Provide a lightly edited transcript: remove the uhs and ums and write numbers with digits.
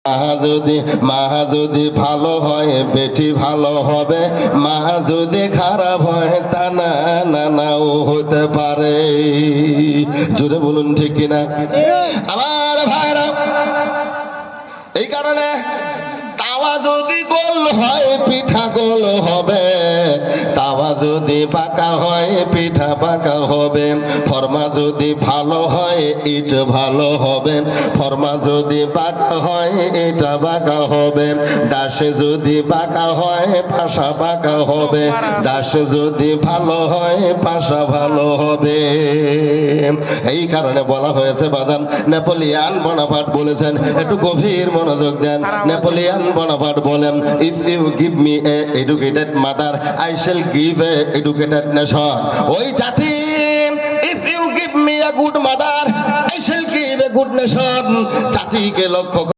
মা যদি ভালো হয় বেটি ভালো হবে, মা যদি খারাপ হয় তা না না নাও হতে পারে। জোরে বলুন ঠিক কিনা? আমার ভাইরা, এই কারণে তাওয়া যদি গোল হয় পিঠা গোল হবে, তাওয়া যদি পাকা হয় পিঠা পাকা হবে। ফরমা যদি ভালো হয় ইট ভালো হবে, ফরমা যদি পাকা হয় এটা পাকা হবে। দাসে যদি পাকা হয় পাশা পাকা হবে, দাসে যদি ভালো হয় পাশা ভালো হবে। এই কারণে বলা হয়েছে বাদাম, নেপোলিয়ান বোনাপার্ট বলেছেন, একটু গভীর মনোযোগ দেন। নেপোলিয়ান বোনাপার্ট বলেন, if you give me a educated mother I shall give a educated nation. ওই জাতি, if you give me a good mother I shall give a good nation. জাতিকে লক্ষ্য